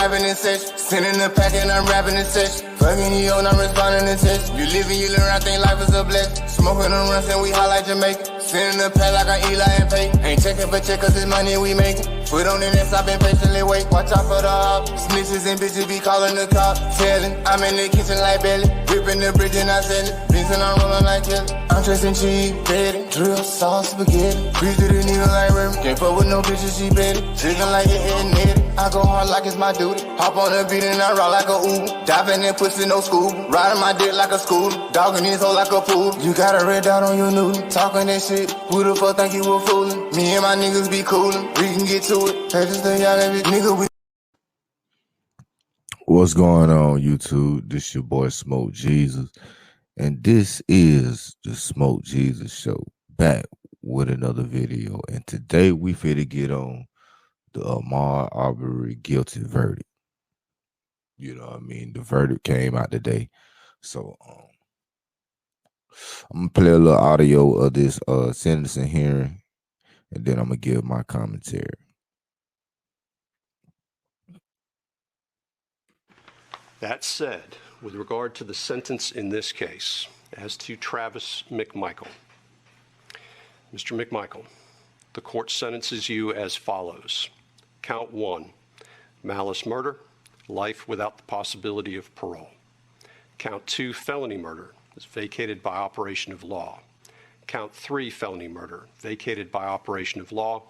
rapping in session. Sending the pack and I'm rapping in session. Fucking you and I'm responding to text. You live and you learn, I think life is a blessing. Smoking on runs and we hot like Jamaica. Sending the pack like I'm Eli and Pay. Ain't checking for check cause it's money we making. Foot on the next, I've been patiently wait. Watch out for the hop. Snitches and bitches be calling the cop. Telling, I'm in the kitchen like Belly. Ripping the bridge and I sell it. Vincent, I'm rolling like Kelly. I'm dressing cheese, betty. Drill, sauce, spaghetti. Grease to the needle like Remy. Can't fuck with no bitches, she betty. Chicken like it and netty. I go hard like it's my duty. Hop on the beat and I rock like a Uber. Diving in pussy, no scuba. Riding my dick like a scooter. Dogging this hoe like a pool. You got a red dot on your noodle. Talking that shit. Who the fuck think you were fooling? Me and my niggas be coolin'. We can get to it. Hey, just y'all every nigga we. What's going on, YouTube? This your boy Smoke Jesus, and this is the Smoke Jesus Show, back with another video. And today we finna get on the Ahmaud Arbery guilty verdict. You know what I mean? The verdict came out today, so I'm gonna play a little audio of this sentencing hearing, and then I'm gonna give my commentary. That said, with regard to the sentence in this case, as to Travis McMichael, Mr. McMichael, the court sentences you as follows. Count 1, malice murder, life without the possibility of parole. Count 2, felony murder, is vacated by operation of law. Count 3, felony murder, vacated by operation of law.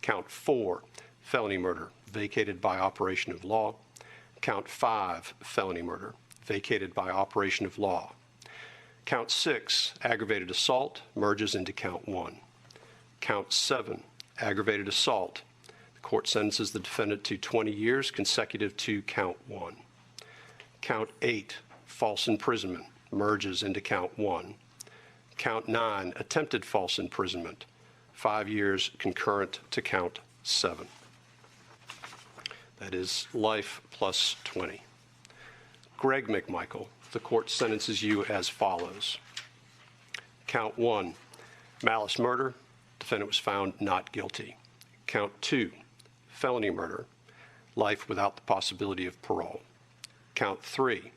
Count 4, felony murder, vacated by operation of law. Count 5, felony murder, vacated by operation of law. Count 6, aggravated assault, merges into count 1. Count 7, aggravated assault. The court sentences the defendant to 20 years consecutive to count 1. Count 8, false imprisonment, merges into count 1. Count 9, attempted false imprisonment, 5 years concurrent to count 7. That is life plus 20. Greg McMichael, the court sentences you as follows. Count 1, malice murder, defendant was found not guilty. Count 2, felony murder, life without the possibility of parole. Count 3,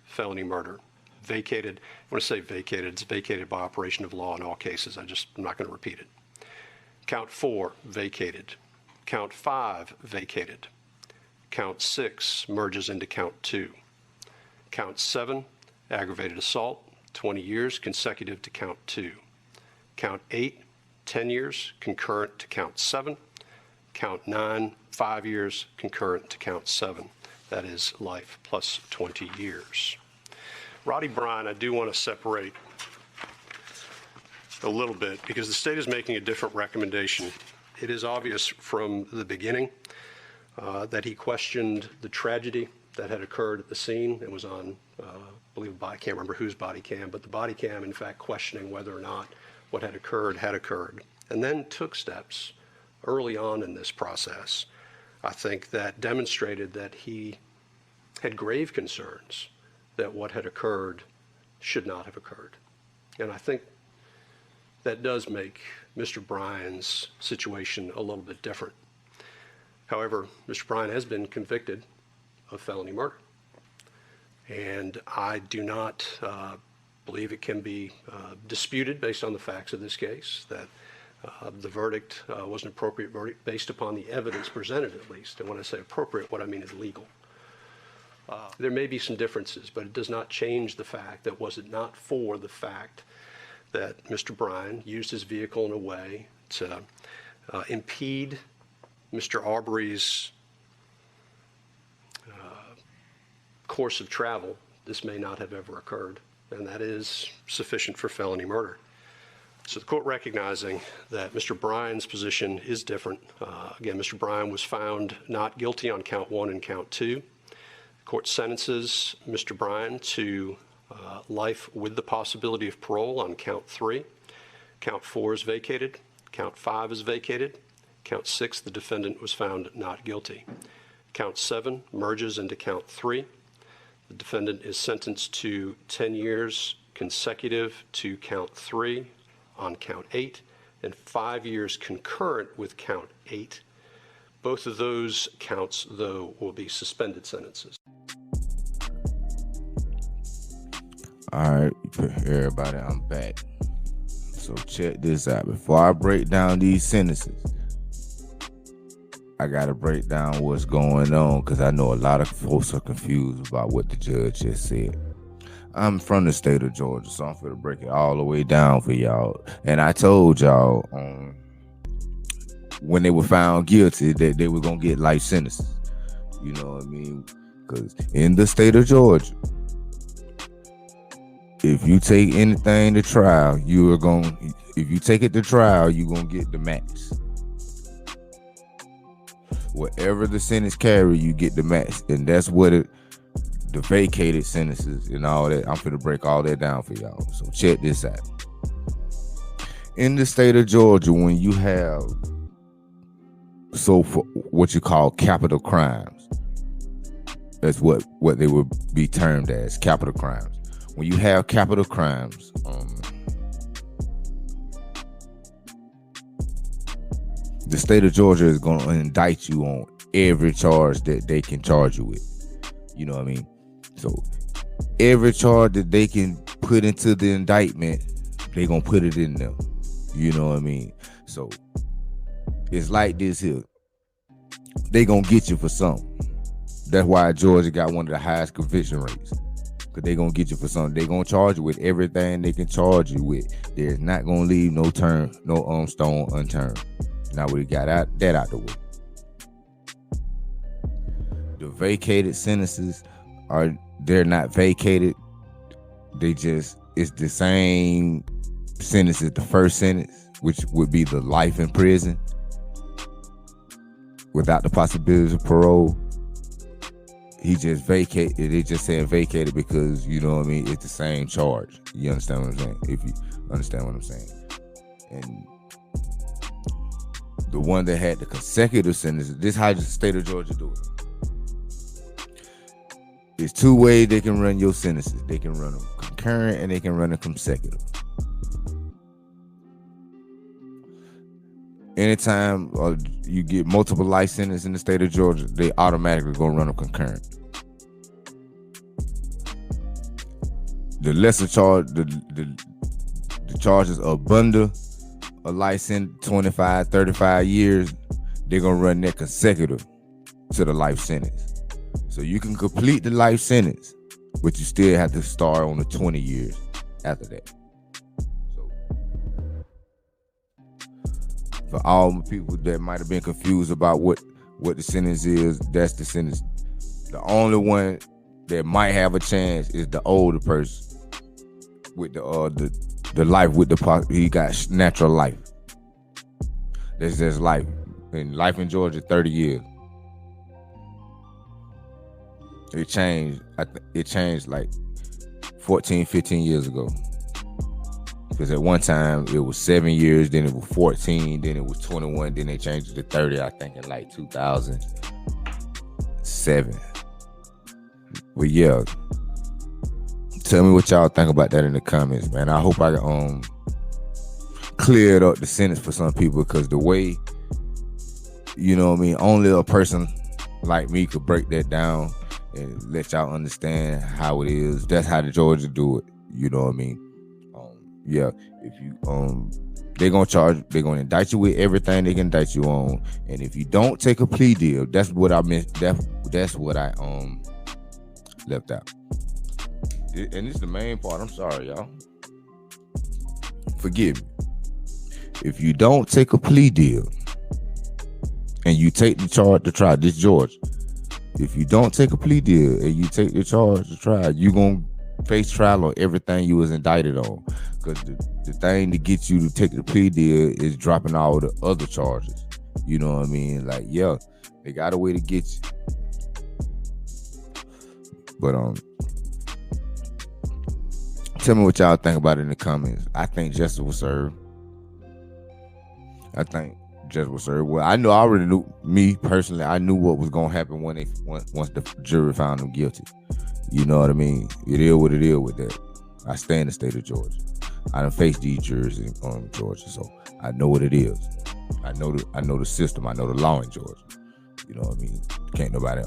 felony murder, vacated. When I say vacated, it's vacated by operation of law in all cases. I'm not going to repeat it. Count 4, vacated. Count 5, vacated. Count 6 merges into count 2. Count 7, aggravated assault, 20 years consecutive to count 2. Count 8, 10 years concurrent to count 7. Count 9, 5 years concurrent to count 7. That is life plus 20 years. Roddie Bryan, I do want to separate a little bit because the state is making a different recommendation. It is obvious from the beginning that he questioned the tragedy that had occurred at the scene. It was on, I believe, I can't remember whose body cam, but the body cam, in fact, questioning whether or not what had occurred, and then took steps early on in this process, I think, that demonstrated that he had grave concerns that what had occurred should not have occurred. And I think that does make Mr. Bryan's situation a little bit different. However, Mr. Bryan has been convicted of felony murder, and I do not believe it can be disputed based on the facts of this case that the verdict was an appropriate verdict based upon the evidence presented, at least. And when I say appropriate, what I mean is legal. There may be some differences, but it does not change the fact that was it not for the fact that Mr. Bryan used his vehicle in a way to impede Mr. Arbery's course of travel, this may not have ever occurred, and that is sufficient for felony murder. So the court, recognizing that Mr. Bryan's position is different, again, Mr. Bryan was found not guilty on count 1 and count 2. The court sentences Mr. Bryan to life with the possibility of parole on count 3. Count 4 is vacated. Count 5 is vacated. Count 6, the defendant was found not guilty. Count 7 merges into count 3. The defendant is sentenced to 10 years consecutive to count 3 on count 8 and 5 years concurrent with count 8 Both of those counts, though, will be suspended sentences. All right, everybody, I'm back. So check this out. Before I break down these sentences, I got to break down what's going on because I know a lot of folks are confused about what the judge just said. I'm from the state of Georgia, so I'm going to break it all the way down for y'all. And I told y'all when they were found guilty that they were going to get life sentences. You know what I mean? Because in the state of Georgia, if you take anything to trial, if you take it to trial, you're going to get the max. Whatever the sentence carry, you get the max. And that's what the vacated sentences and all that. I'm finna break all that down for y'all. So check this out. In the state of Georgia, when you have for what you call capital crimes, that's what they would be termed as, capital crimes. When you have capital crimes, the state of Georgia is going to indict you on every charge that they can charge you with. You know what I mean? So every charge that they can put into the indictment, they're going to put it in them. You know what I mean? So it's like this here. They going to get you for something. That's why Georgia got one of the highest conviction rates. Because they're going to get you for something. They're going to charge you with everything they can charge you with. They're not going to leave no stone unturned. Now we got that out the way. The vacated sentences they're not vacated. It's the same sentence as the first sentence, which would be the life in prison without the possibility of parole. He just vacated. They just saying vacated because, you know what I mean, it's the same charge. You understand what I'm saying? If you understand what I'm saying. And the one that had the consecutive sentences, this is how the state of Georgia do it. There's two ways they can run your sentences. They can run them concurrent and they can run them consecutive. Anytime you get multiple life sentences in the state of Georgia, they automatically gonna run them concurrent. The lesser charge, the charges of under a life sentence, 25, 35 years, they're gonna run that consecutive to the life sentence. So you can complete the life sentence, but you still have to start on the 20 years after that. So for all the people that might have been confused about what the sentence is, that's the sentence. The only one that might have a chance is the older person with the life with he got natural life. That's just life. And life in Georgia, 30 years. It changed. It changed like 14, 15 years ago. Because at one time it was 7 years, then it was 14, then it was 21, then they changed it to 30, I think in like 2007. But yeah, tell me what y'all think about that in the comments, man. I hope I cleared up the sentence for some people, because the way, you know what I mean, only a person like me could break that down and let y'all understand how it is. That's how the Georgia do it. You know what I mean? Yeah, if you they're gonna indict you with everything they can indict you on, and if you don't take a plea deal, that's what I meant. That's what I left out. And it's the main part. I'm sorry, y'all. Forgive me. If you don't take a plea deal and you take the charge to trial, this Georgia. If you don't take a plea deal and you take the charge to trial, you're going to face trial on everything you was indicted on. Because the thing to get you to take the plea deal is dropping all the other charges. You know what I mean? Like, yeah, they got a way to get you. But tell me what y'all think about it in the comments. I think justice was served. Well, I already knew, me personally, I knew what was going to happen once the jury found him guilty. You know what I mean? It is what it is with that. I stay in the state of Georgia. I done faced these jurors in Georgia, so I know what it is. I know the system. I know the law in Georgia. You know what I mean? Can't nobody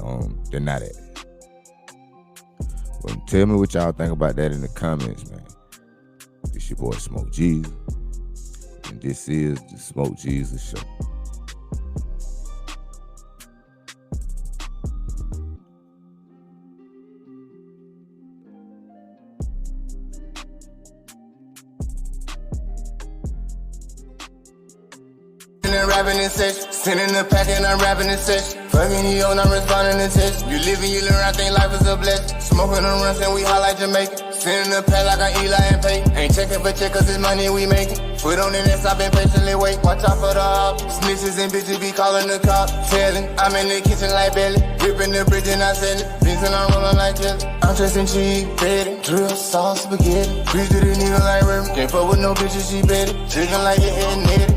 deny that. Well, tell me what y'all think about that in the comments, man. This your boy Smoke Jesus, and this is the Smoke Jesus Show. Rapping in session, sending the pack and I'm rapping in session. Fucking you and I'm responding to text. You living, you learn, I think life is a blessing. Smoking on runs and we hot like Jamaica. Sending the pack like I'm Eli and Pay. Ain't checking for check cause it's money we making. Put on the nest, I've been patiently wait. Watch out for the hop. Snitches and bitches be calling the cop. Telling, I'm in the kitchen like Belly. Ripping the bridge and I sell it. Vincent, I'm rolling like jelly. I'm dressing cheese, betty. Drill, sauce, spaghetti. Preach to the nigga like Remy. Can't fuck with no bitches, she betty. Chicken like it and netty.